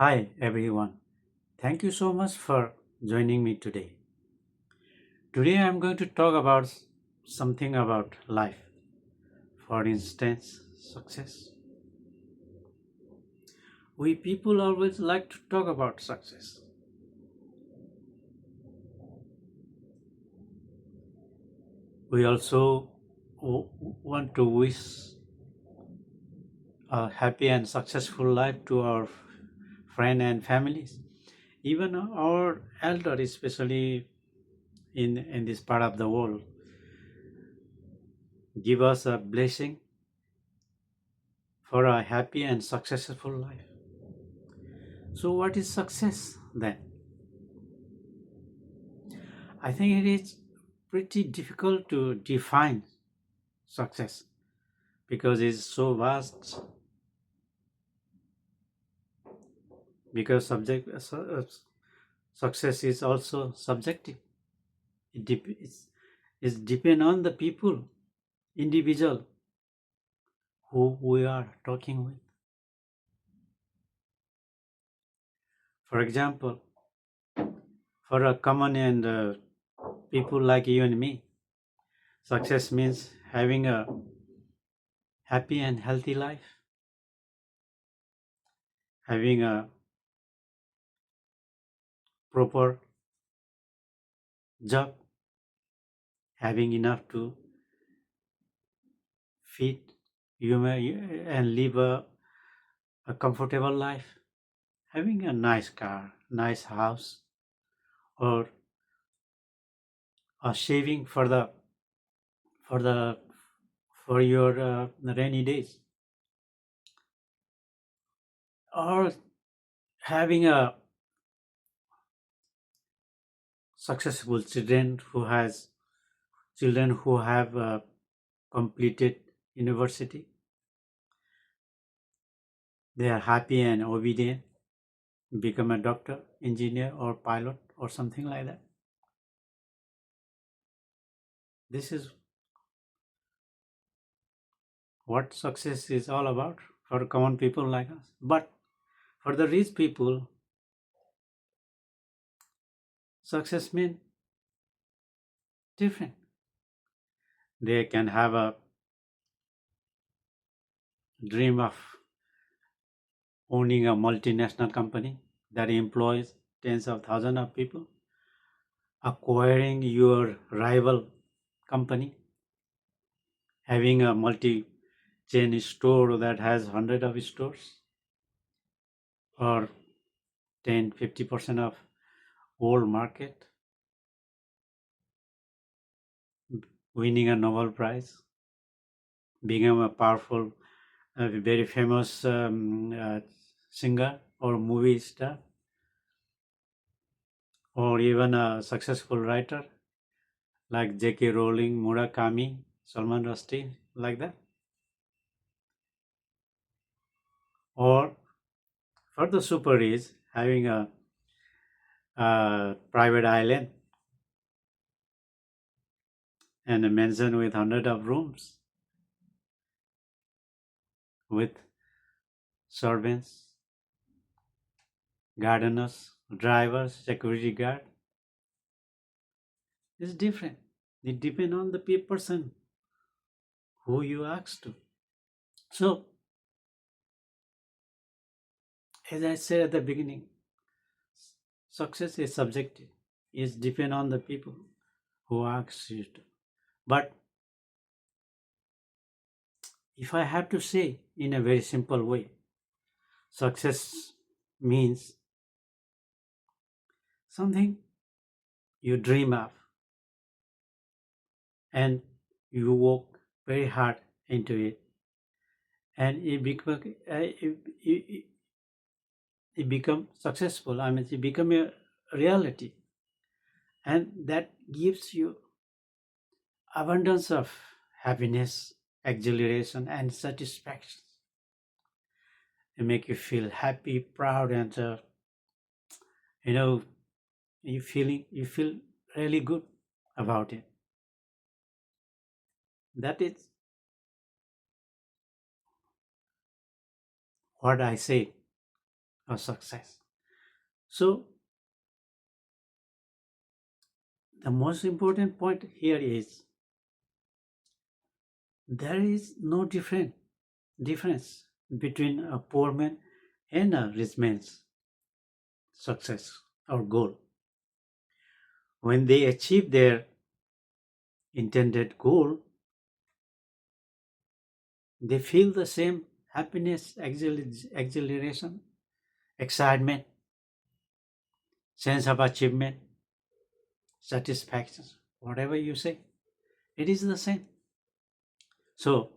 Hi everyone. Thank you so much for joining me today. Today I'm going to talk about something about life. For instance, success. We people always like to talk about success. We also want to wish a happy and successful life to our friends and families. Even our elder, especially in this part of the world, give us a blessing for a happy and successful life. So, what is success then? I think it is pretty difficult to define success because it's so vast. Because success is also subjective. It's depend on the people, individual who we are talking with. For example, for a common and people like you and me, success means having a happy and healthy life, having a proper job, having enough to feed you and live a comfortable life, having a nice car, nice house, or a saving for the for your rainy days, or having a successful children who have completed university. They are happy and obedient, become a doctor, engineer, or pilot, or something like that. This is what success is all about for common people like us. But for the rich people, success means different. They can have a dream of owning a multinational company that employs tens of thousands of people, acquiring your rival company, having a multi chain store that has hundred of stores, or 10-50% of world market, winning a Nobel Prize, become a powerful, very famous singer or movie star, or even a successful writer like J.K. Rowling, Murakami, Salman Rushdie, like that. Or for the super rich, having a private island and a mansion with hundred of rooms, with servants, gardeners, drivers, security guard. It's different. It depends on the person who you ask to. So, as I said at the beginning, success is subjective. It depends on the people who ask you to. But if I have to say in a very simple way, success means something you dream of and you work very hard into it, and it become successful. I mean, it become a reality, and that gives you abundance of happiness, exhilaration, and satisfaction. It make you feel happy, proud, and you know you feel really good about it. That is what I say or success. So the most important point here is there is no difference between a poor man and a rich man's success or goal. When they achieve their intended goal, they feel the same happiness, exhilaration, excitement, sense of achievement, satisfaction, whatever you say, it is the same. So,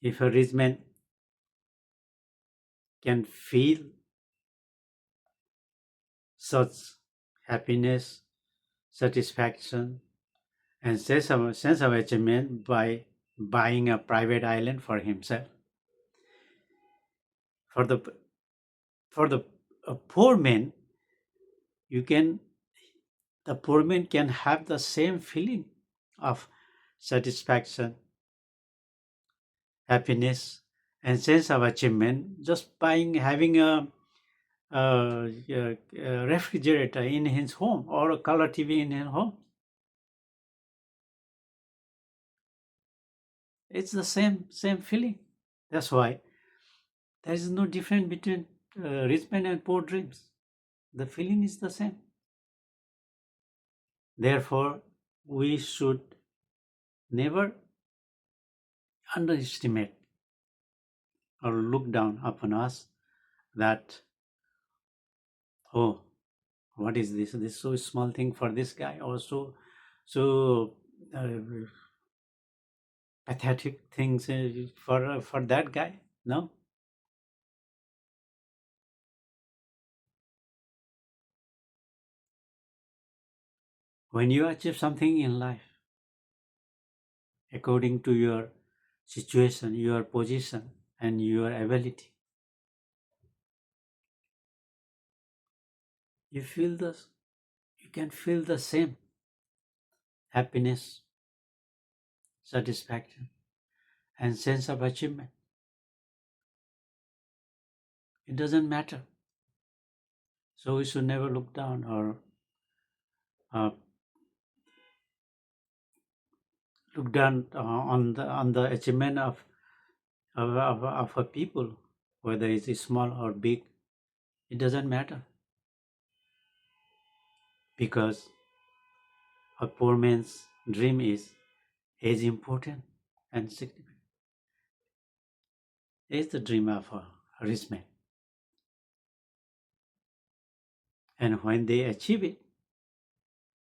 if a rich man can feel such happiness, satisfaction, and sense of achievement by buying a private island for himself, for the for the poor man, you can the poor man can have the same feeling of satisfaction, happiness, and sense of achievement just by having a refrigerator in his home or a color TV in his home. It's the same feeling. That's why there is no difference between rich man and poor dreams. The feeling is the same. Therefore, we should never underestimate or look down upon us that, oh, what is this? This so small thing for this guy, or so uh, pathetic things for that guy. No, when you achieve something in life according to your situation, your position, and your ability, you feel this. You can feel the same happiness, satisfaction, and sense of achievement. It doesn't matter. So we should never look down or uh, look down on the achievement of a people, whether it's small or big. It doesn't matter because a poor man's dream is as important and significant as the dream of a rich man. And when they achieve it,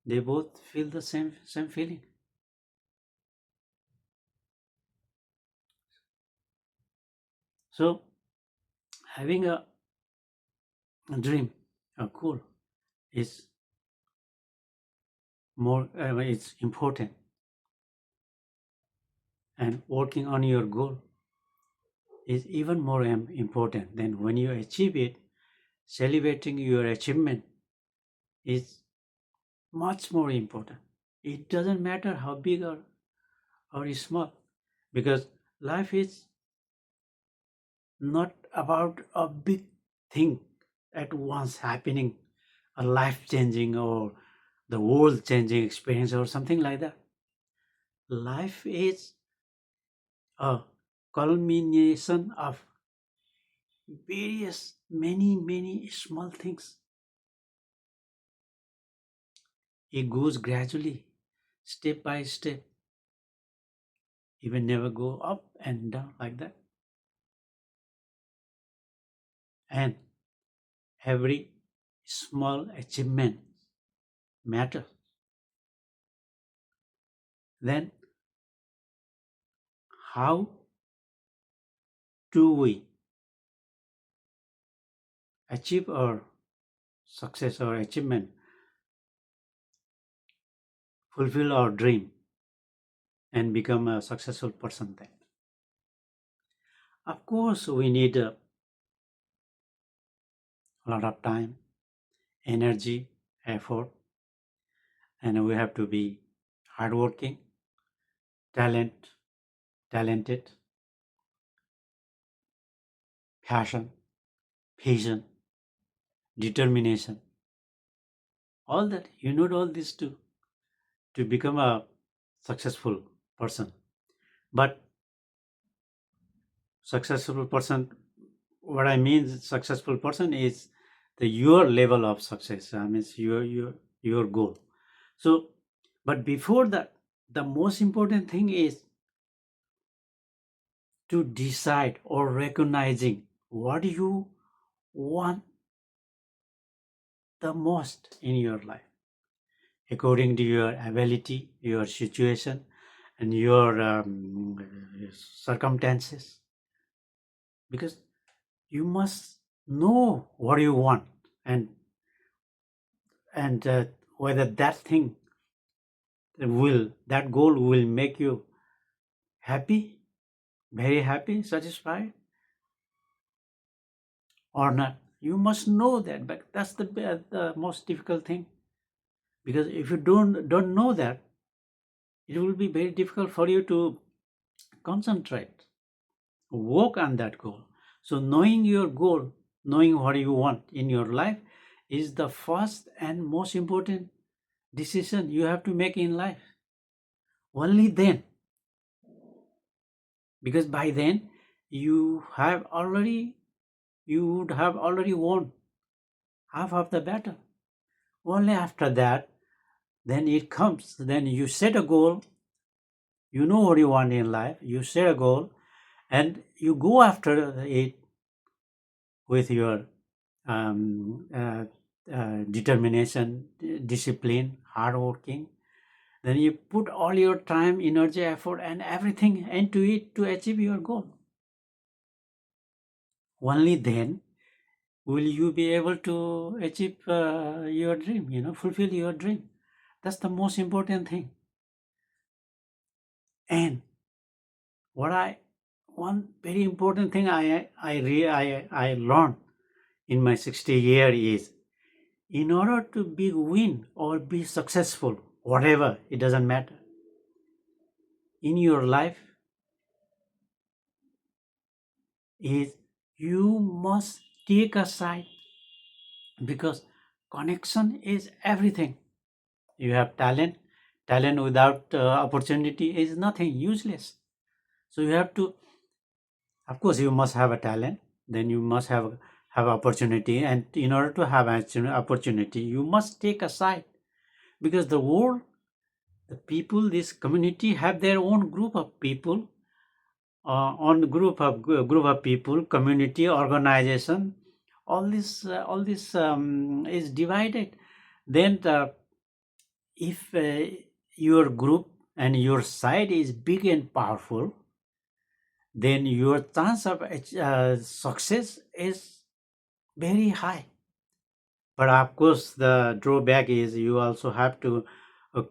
they both feel the same feeling. So having a dream, a goal, is more. It's important, and working on your goal is even more important. Than when you achieve it, celebrating your achievement is much more important. It doesn't matter how big or small, because life is not about a big thing at once happening, a life changing or the world changing experience or something like that. Life is a culmination of various, many small things. It goes gradually, step by step. Even never go up and down like that. And every small achievement matters. Then how do we achieve our success or achievement, fulfill our dream, and become a successful person then? Of course, we need a lot of time, energy, effort, and we have to be hardworking, talented, passion, vision, determination, all that. You need all this to become a successful person. But successful person, what I mean successful person is the your level of success. I mean your goal. So, but before that, the most important thing is to decide or recognizing what you want the most in your life according to your ability, your situation, and your circumstances. Because you must know what you want, and whether that goal will make you happy, very happy, satisfied, or not. You must know that, but that's the most difficult thing. Because if you don't know that, it will be very difficult for you to concentrate, work on that goal. So knowing your goal, knowing what you want in your life is the first and most important decision you have to make in life. Only then, because by then you would have already won half of the battle. Only after that, then it comes. Then you set a goal. You know what you want in life. You set a goal, and you go after it with your um, uh, determination, discipline, hard working. Then you put all your time, energy, effort, and everything into it to achieve your goal. Only then will you be able to achieve your dream, fulfill your dream. That's the most important thing. And what one very important thing I learned in my 60 year is, in order to be win or be successful, whatever, it doesn't matter in your life, is you must take a side, because connection is everything. You have talent without opportunity is nothing, useless. So you have to, of course you must have a talent, then you must have opportunity, and in order to have opportunity you must take a side, because the world, the people, this community have their own group of people, on group of people, community, organization. All this is divided. Then if your group and your side is big and powerful, then your chance of success is very high. But of course, the drawback is you also have to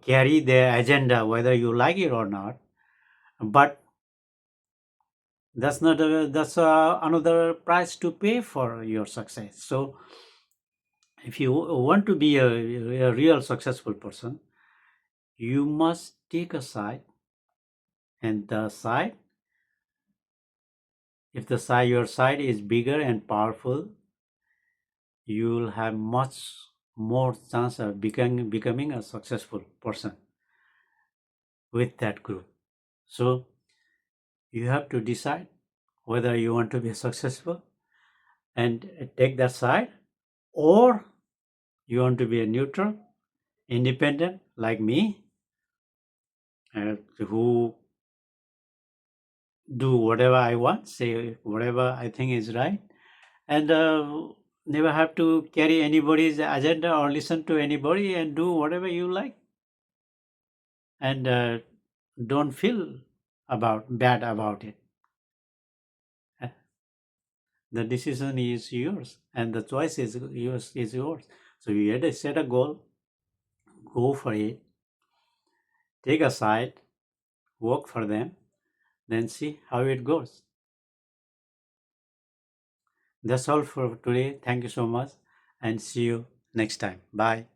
carry their agenda, whether you like it or not. But that's another price to pay for your success. So, if you want to be a real successful person, you must take a side, and the side, if your side is bigger and powerful, you will have much more chance of becoming a successful person with that group. So you have to decide whether you want to be successful and take that side, or you want to be a neutral, independent like me, who do whatever I want, say whatever I think is right, and never have to carry anybody's agenda or listen to anybody, and do whatever you like, and don't feel bad about it. Uh, The decision is yours, and the choice is yours. So you had to set a goal, go for it, take a side, work for them, then see how it goes. That's all for today. Thank you so much, and see you next time. Bye.